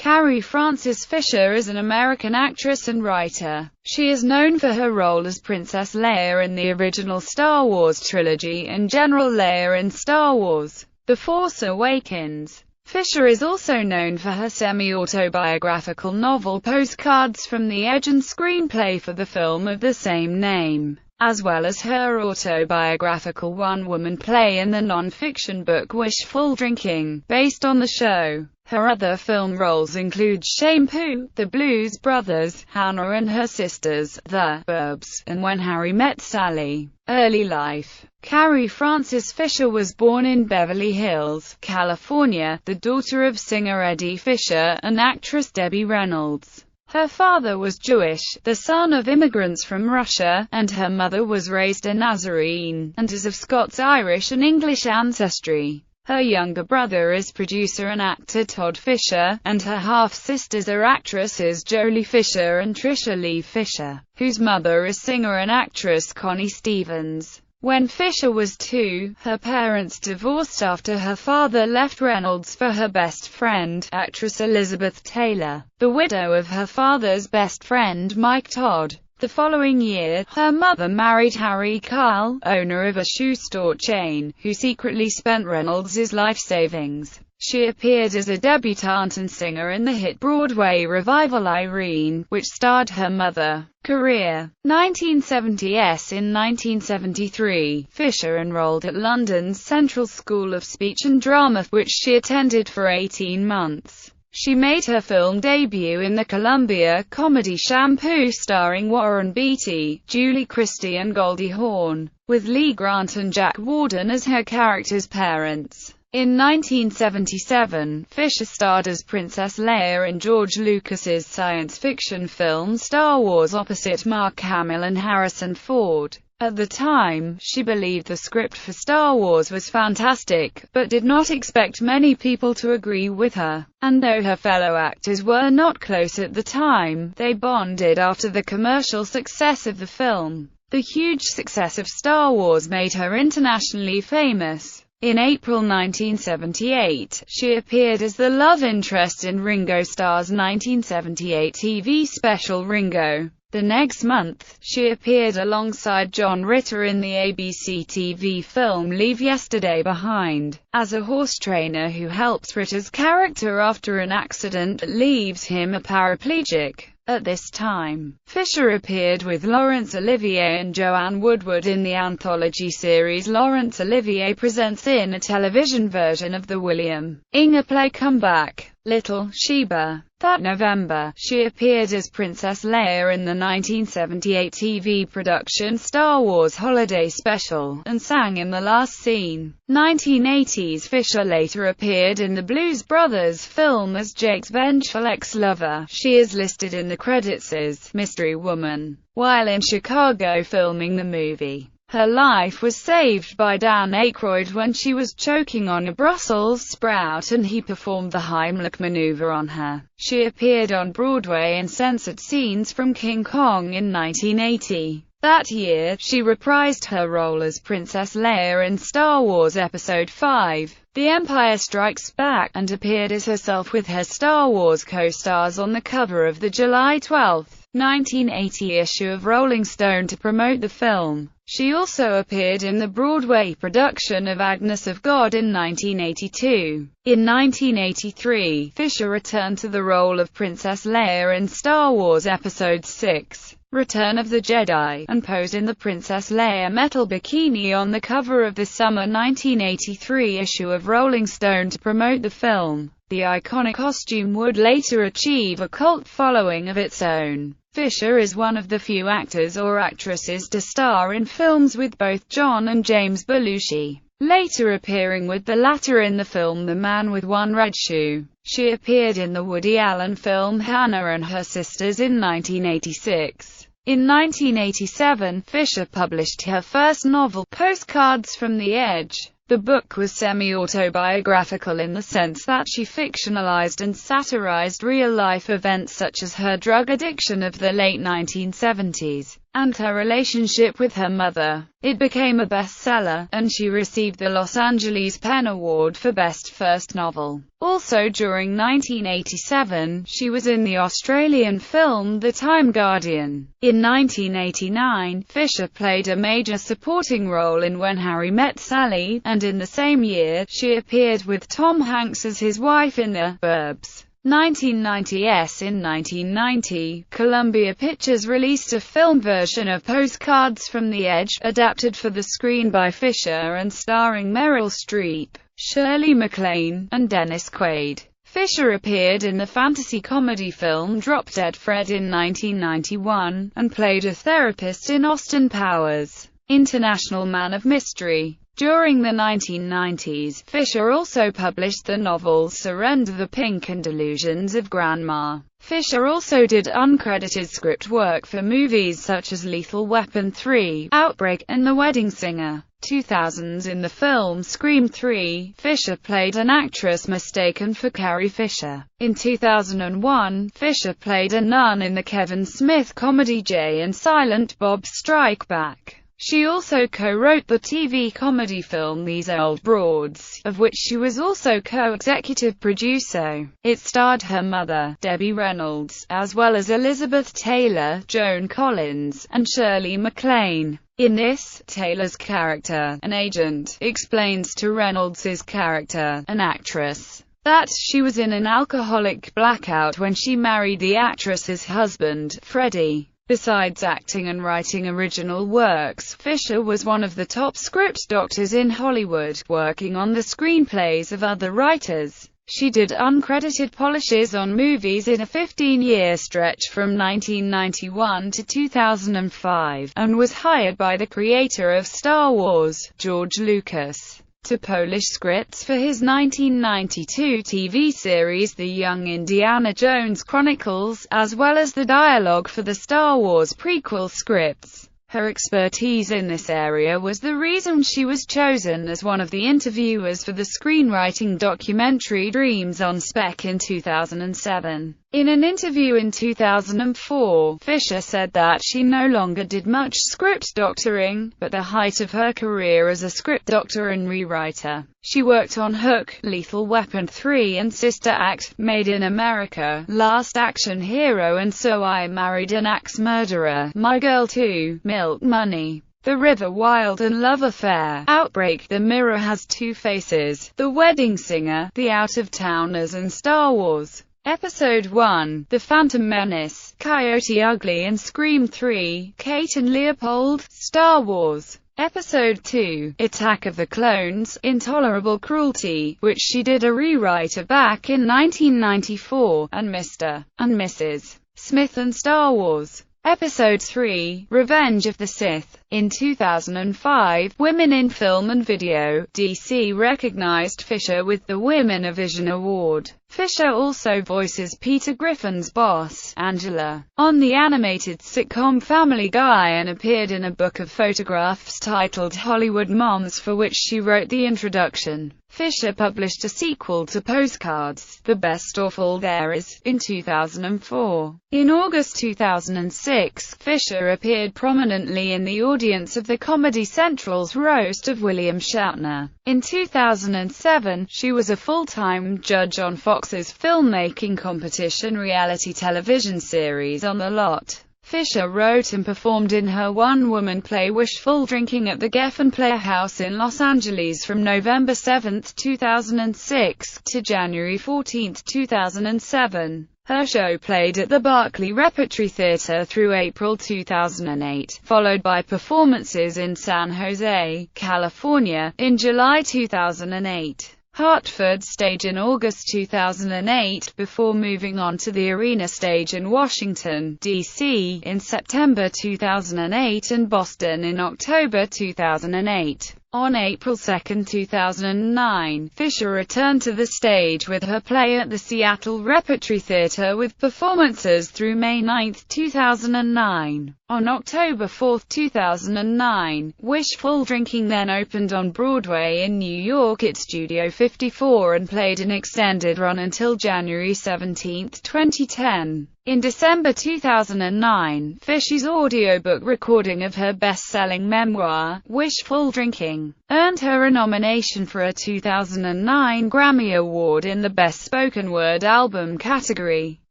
Carrie Frances Fisher is an American actress and writer. She is known for her role as Princess Leia in the original Star Wars trilogy and General Leia in Star Wars: The Force Awakens. Fisher is also known for her semi-autobiographical novel Postcards from the Edge and screenplay for the film of the same name, as well as her autobiographical one-woman play and the non-fiction book Wishful Drinking, based on the show. Her other film roles include Shampoo, The Blues Brothers, Hannah and Her Sisters, The Burbs, and When Harry Met Sally. Early life. Carrie Frances Fisher was born in Beverly Hills, California, the daughter of singer Eddie Fisher and actress Debbie Reynolds. Her father was Jewish, the son of immigrants from Russia, and her mother was raised a Nazarene, and is of Scots, Irish and English ancestry. Her younger brother is producer and actor Todd Fisher, and her half-sisters are actresses Jolie Fisher and Tricia Lee Fisher, whose mother is singer and actress Connie Stevens. When Fisher was 2, her parents divorced after her father left Reynolds for her best friend, actress Elizabeth Taylor, the widow of her father's best friend Mike Todd. The following year, her mother married Harry Kyle, owner of a shoe store chain, who secretly spent Reynolds' life savings. She appeared as a debutante and singer in the hit Broadway revival Irene, which starred her mother. Career. 1970s. In 1973, Fisher enrolled at London's Central School of Speech and Drama, which she attended for 18 months. She made her film debut in the Columbia comedy Shampoo, starring Warren Beatty, Julie Christie and Goldie Hawn, with Lee Grant and Jack Warden as her characters' parents. In 1977, Fisher starred as Princess Leia in George Lucas's science fiction film Star Wars opposite Mark Hamill and Harrison Ford. At the time, she believed the script for Star Wars was fantastic, but did not expect many people to agree with her. And though her fellow actors were not close at the time, they bonded after the commercial success of the film. The huge success of Star Wars made her internationally famous. In April 1978, she appeared as the love interest in Ringo Starr's 1978 TV special Ringo. The next month, she appeared alongside John Ritter in the ABC TV film Leave Yesterday Behind, as a horse trainer who helps Ritter's character after an accident that leaves him a paraplegic. At this time, Fisher appeared with Laurence Olivier and Joanne Woodward in the anthology series Laurence Olivier Presents in a television version of the William Inge play Comeback, Little Sheba. That November, she appeared as Princess Leia in the 1978 TV production Star Wars Holiday Special, and sang in the last scene. 1980s. Fisher later appeared in the Blues Brothers film as Jake's vengeful ex-lover. She is listed in the credits as Mystery Woman. While in Chicago filming the movie, her life was saved by Dan Aykroyd when she was choking on a Brussels sprout and he performed the Heimlich maneuver on her. She appeared on Broadway in censored scenes from King Kong in 1980. That year, she reprised her role as Princess Leia in Star Wars Episode V, The Empire Strikes Back, and appeared as herself with her Star Wars co-stars on the cover of the July 12, 1980 issue of Rolling Stone to promote the film. She also appeared in the Broadway production of Agnes of God in 1982. In 1983, Fisher returned to the role of Princess Leia in Star Wars Episode VI, Return of the Jedi, and posed in the Princess Leia metal bikini on the cover of the summer 1983 issue of Rolling Stone to promote the film. The iconic costume would later achieve a cult following of its own. Fisher is one of the few actors or actresses to star in films with both John and James Belushi, later appearing with the latter in the film The Man with One Red Shoe. She appeared in the Woody Allen film Hannah and Her Sisters in 1986. In 1987, Fisher published her first novel, Postcards from the Edge. The book was semi-autobiographical in the sense that she fictionalized and satirized real-life events such as her drug addiction of the late 1970s. and her relationship with her mother. It became a bestseller, and she received the Los Angeles Pen Award for Best First Novel. Also during 1987, she was in the Australian film The Time Guardian. In 1989, Fisher played a major supporting role in When Harry Met Sally, and in the same year, she appeared with Tom Hanks as his wife in The Burbs. 1990s. In 1990, Columbia Pictures released a film version of Postcards from the Edge, adapted for the screen by Fisher and starring Meryl Streep, Shirley MacLaine, and Dennis Quaid. Fisher appeared in the fantasy comedy film Drop Dead Fred in 1991, and played a therapist in Austin Powers' International Man of Mystery. During the 1990s, Fisher also published the novels Surrender the Pink and Delusions of Grandma. Fisher also did uncredited script work for movies such as Lethal Weapon 3, Outbreak, and The Wedding Singer. 2000s. In the film Scream 3, Fisher played an actress mistaken for Carrie Fisher. In 2001, Fisher played a nun in the Kevin Smith comedy Jay and Silent Bob Strike Back. She also co-wrote the TV comedy film These Old Broads, of which she was also co-executive producer. It starred her mother, Debbie Reynolds, as well as Elizabeth Taylor, Joan Collins, and Shirley MacLaine. In this, Taylor's character, an agent, explains to Reynolds' character, an actress, that she was in an alcoholic blackout when she married the actress's husband, Freddie. Besides acting and writing original works, Fisher was one of the top script doctors in Hollywood, working on the screenplays of other writers. She did uncredited polishes on movies in a 15-year stretch from 1991 to 2005, and was hired by the creator of Star Wars, George Lucas, to polish scripts for his 1992 TV series The Young Indiana Jones Chronicles, as well as the dialogue for the Star Wars prequel scripts. Her expertise in this area was the reason she was chosen as one of the interviewers for the screenwriting documentary Dreams on Spec in 2007. In an interview in 2004, Fisher said that she no longer did much script doctoring, but the height of her career as a script doctor and rewriter. She worked on Hook, Lethal Weapon 3 and Sister Act, Made in America, Last Action Hero and So I Married an Axe Murderer, My Girl 2, Milk Money, The River Wild and Love Affair, Outbreak, The Mirror Has Two Faces, The Wedding Singer, The Out-of-Towners and Star Wars. Episode 1, The Phantom Menace, Coyote Ugly and Scream 3, Kate and Leopold, Star Wars. Episode 2, Attack of the Clones, Intolerable Cruelty, which she did a rewrite of back in 1994, and Mr. and Mrs. Smith and Star Wars. Episode 3, Revenge of the Sith. In 2005, Women in Film and Video, DC recognized Fisher with the Women of Vision Award. Fisher also voices Peter Griffin's boss, Angela, on the animated sitcom Family Guy and appeared in a book of photographs titled Hollywood Moms, for which she wrote the introduction. Fisher published a sequel to Postcards, The Best Awful There Is, in 2004. In August 2006, Fisher appeared prominently in the audience of the Comedy Central's roast of William Shatner. In 2007, she was a full-time judge on Fox's filmmaking competition reality television series On the Lot. Fisher wrote and performed in her one-woman play Wishful Drinking at the Geffen Playhouse in Los Angeles from November 7, 2006 to January 14, 2007. Her show played at the Berkeley Repertory Theatre through April 2008, followed by performances in San Jose, California, in July 2008. Hartford stage in August 2008, before moving on to the Arena stage in Washington, D.C., in September 2008 and Boston in October 2008. On April 2, 2009, Fisher returned to the stage with her play at the Seattle Repertory Theatre with performances through May 9, 2009. On October 4, 2009, Wishful Drinking then opened on Broadway in New York at Studio 54 and played an extended run until January 17, 2010. In December 2009, Fisher's audiobook recording of her best-selling memoir, Wishful Drinking, earned her a nomination for a 2009 Grammy Award in the Best Spoken Word Album category.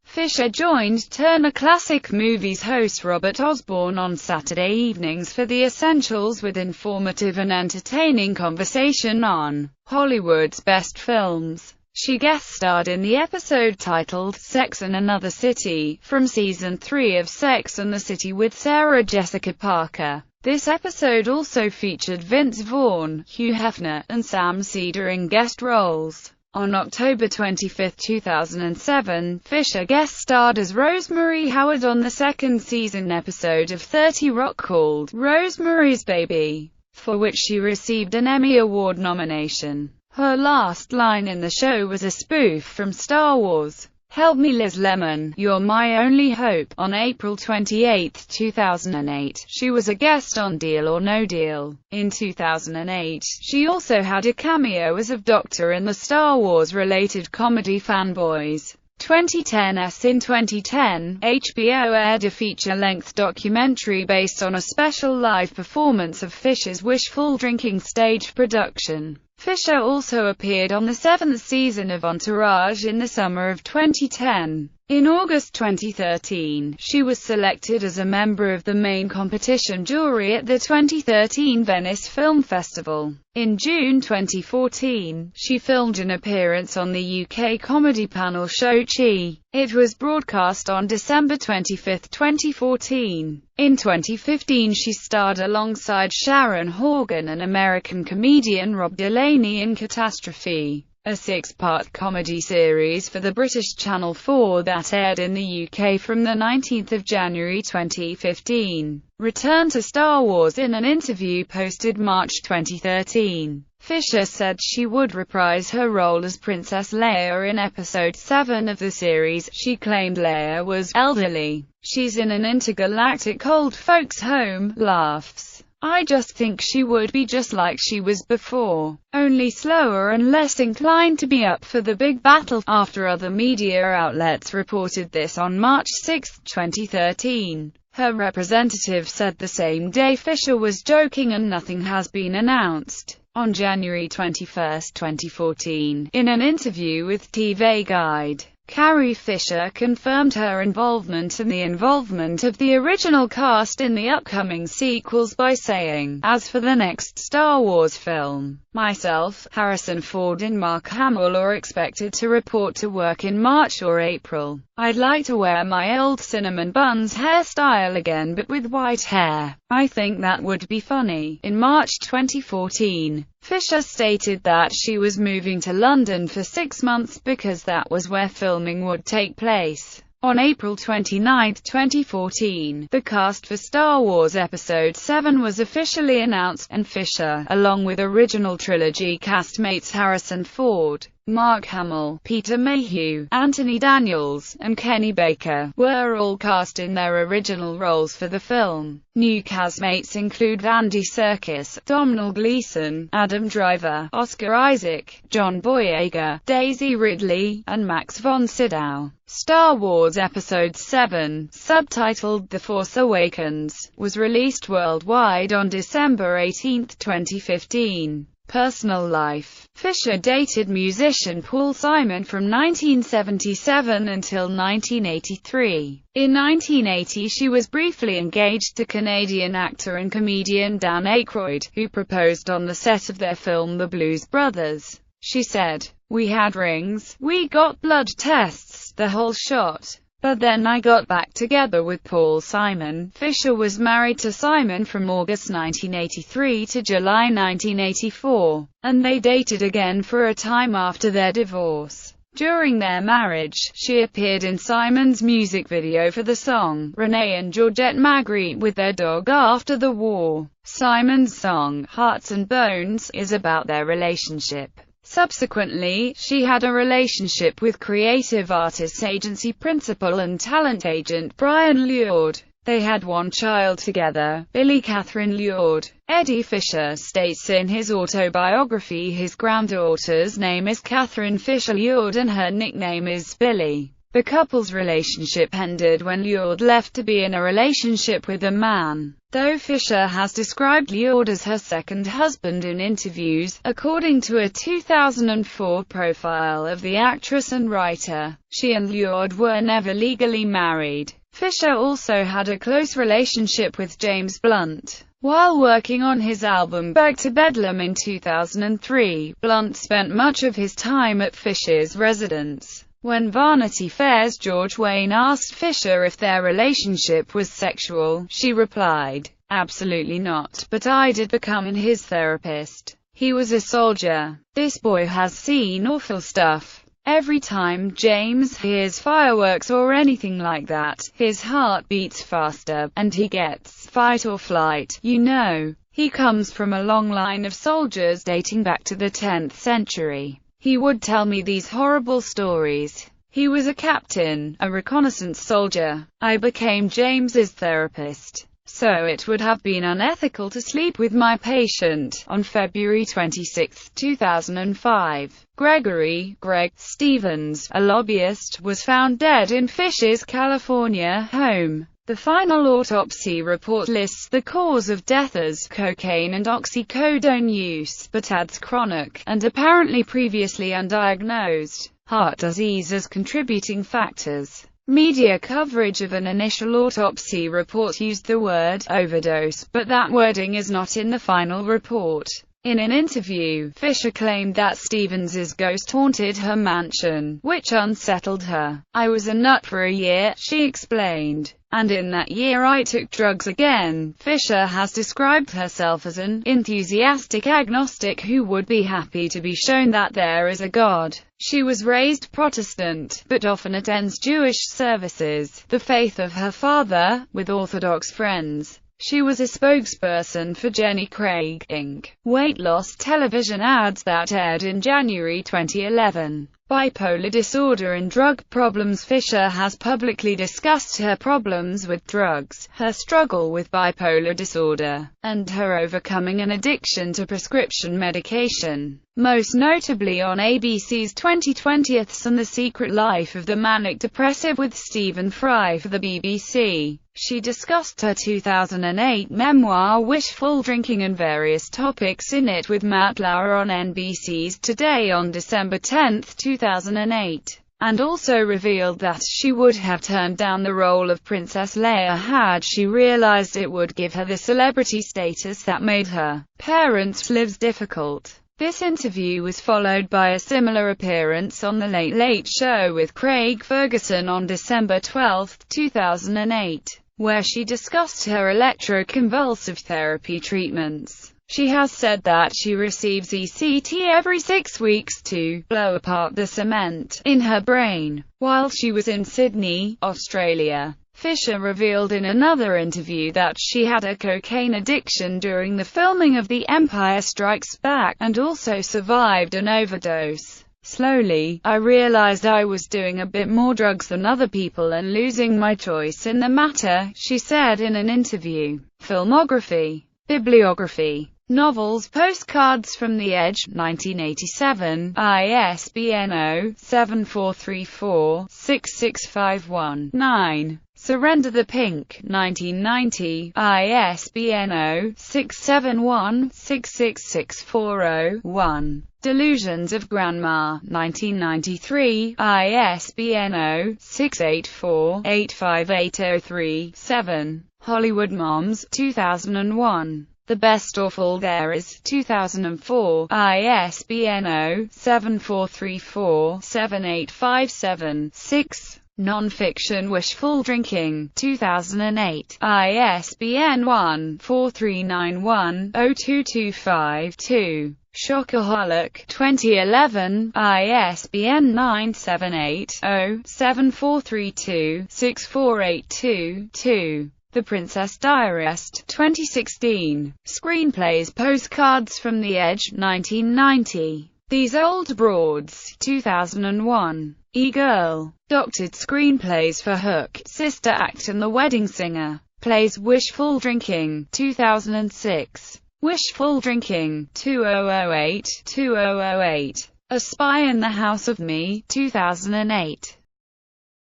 Fisher joined Turner Classic Movies host Robert Osborne on Saturday evenings for The Essentials with informative and entertaining conversation on Hollywood's best films. She guest-starred in the episode titled Sex and Another City, from Season 3 of Sex and the City with Sarah Jessica Parker. This episode also featured Vince Vaughn, Hugh Hefner, and Sam Cedar in guest roles. On October 25, 2007, Fisher guest-starred as Rosemary Howard on the second season episode of 30 Rock called Rosemary's Baby, for which she received an Emmy Award nomination. Her last line in the show was a spoof from Star Wars, "Help me Liz Lemon, you're my only hope." On April 28, 2008, she was a guest on Deal or No Deal. In 2008, she also had a cameo as a doctor in the Star Wars-related comedy Fanboys. 2010. In 2010, HBO aired a feature-length documentary based on a special live performance of Fisher's Wishful Drinking stage production. Fisher also appeared on the 7th season of Entourage in the summer of 2010. In August 2013, she was selected as a member of the main competition jury at the 2013 Venice Film Festival. In June 2014, she filmed an appearance on the UK comedy panel show She. It was broadcast on December 25, 2014. In 2015, she starred alongside Sharon Horgan and American comedian Rob Delaney in Catastrophe, a six-part comedy series for the British Channel 4 that aired in the UK from the 19th of January 2015. Returned to Star Wars. In an interview posted March 2013, Fisher said she would reprise her role as Princess Leia in Episode 7 of the series. She claimed Leia was elderly. "She's in an intergalactic old folks' home," laughs. "I just think she would be just like she was before, only slower and less inclined to be up for the big battle." After other media outlets reported this on March 6, 2013, her representative said the same day Fisher was joking and nothing has been announced. On January 21, 2014, in an interview with TV Guide, Carrie Fisher confirmed her involvement and the involvement of the original cast in the upcoming sequels by saying, "As for the next Star Wars film, myself, Harrison Ford and Mark Hamill are expected to report to work in March or April. I'd like to wear my old cinnamon buns hairstyle again but with white hair. I think that would be funny." In March 2014, Fisher stated that she was moving to London for 6 months because that was where filming would take place. On April 29, 2014, the cast for Star Wars Episode 7 was officially announced, and Fisher, along with original trilogy castmates Harrison Ford, Mark Hamill, Peter Mayhew, Anthony Daniels, and Kenny Baker, were all cast in their original roles for the film. New castmates include Andy Serkis, Domhnall Gleeson, Adam Driver, Oscar Isaac, John Boyega, Daisy Ridley, and Max von Sydow. Star Wars Episode 7, subtitled The Force Awakens, was released worldwide on December 18, 2015. Personal life. Fisher dated musician Paul Simon from 1977 until 1983. In 1980 she was briefly engaged to Canadian actor and comedian Dan Aykroyd, who proposed on the set of their film The Blues Brothers. She said, "We had rings, we got blood tests, the whole shot. But then I got back together with Paul Simon." Fisher was married to Simon from August 1983 to July 1984, and they dated again for a time after their divorce. During their marriage, she appeared in Simon's music video for the song "Renee and Georgette Magritte" with their dog after the war. Simon's song, "Hearts and Bones," is about their relationship. Subsequently, she had a relationship with creative artists agency principal and talent agent Brian Lord. They had one child together, Billy Catherine Lord. Eddie Fisher states in his autobiography his granddaughter's name is Catherine Fisher Lord and her nickname is Billy. The couple's relationship ended when Leia left to be in a relationship with a man, though Fisher has described Leia as her second husband in interviews, according to a 2004 profile of the actress and writer. She and Leia were never legally married. Fisher also had a close relationship with James Blunt. While working on his album Back to Bedlam in 2003, Blunt spent much of his time at Fisher's residence. When Vanity Fair's George Wayne asked Fisher if their relationship was sexual, she replied, "Absolutely not, but I did become his therapist. He was a soldier. This boy has seen awful stuff. Every time James hears fireworks or anything like that, his heart beats faster, and he gets fight or flight, you know. He comes from a long line of soldiers dating back to the 10th century. He would tell me these horrible stories. He was a captain, a reconnaissance soldier. I became James's therapist. So it would have been unethical to sleep with my patient." On February 26, 2005, Greg Stevens, a lobbyist, was found dead in Fisher's California home. The final autopsy report lists the cause of death as cocaine and oxycodone use, but adds chronic, and apparently previously undiagnosed, heart disease as contributing factors. Media coverage of an initial autopsy report used the word overdose, but that wording is not in the final report. In an interview, Fisher claimed that Stevens's ghost haunted her mansion, which unsettled her. "I was a nut for a year," she explained. "And in that year I took drugs again." Fisher has described herself as an enthusiastic agnostic who would be happy to be shown that there is a God. She was raised Protestant, but often attends Jewish services, the faith of her father, with Orthodox friends. She was a spokesperson for Jenny Craig, Inc. weight loss television ads that aired in January 2011. Bipolar disorder and drug problems. Fisher has publicly discussed her problems with drugs, her struggle with bipolar disorder, and her overcoming an addiction to prescription medication. Most notably on ABC's 2020's and The Secret Life of the Manic Depressive with Stephen Fry for the BBC. She discussed her 2008 memoir Wishful Drinking and various topics in it with Matt Lauer on NBC's Today on December 10, 2008, and also revealed that she would have turned down the role of Princess Leia had she realized it would give her the celebrity status that made her parents' lives difficult. This interview was followed by a similar appearance on The Late Late Show with Craig Ferguson on December 12, 2008, where she discussed her electroconvulsive therapy treatments. She has said that she receives ECT every 6 weeks to blow apart the cement in her brain. While she was in Sydney, Australia, Fisher revealed in another interview that she had a cocaine addiction during the filming of The Empire Strikes Back, and also survived an overdose. "Slowly, I realized I was doing a bit more drugs than other people and losing my choice in the matter," she said in an interview. Filmography. Bibliography. Novels. Postcards from the Edge, 1987, ISBN 0-7434-6651-9. Surrender the Pink, 1990, ISBN 0-671-66640-1. Delusions of Grandma, 1993, ISBN 0-684-85803-7. Hollywood Moms, 2001. The Best Awful There Is, 2004, ISBN 0-7434-7857-6. Non-fiction. Wishful Drinking, 2008, ISBN 1-4391-02252. Shockaholic, 2011, ISBN 978-0-7432-64822-2. The Princess Diarist, 2016. Screenplays. Postcards from the Edge, 1990. These Old Broads, 2001. E-Girl. Doctored screenplays for Hook, Sister Act and The Wedding Singer. Plays. Wishful Drinking, 2006. Wishful Drinking, 2008-2008. A Spy in the House of Me, 2008.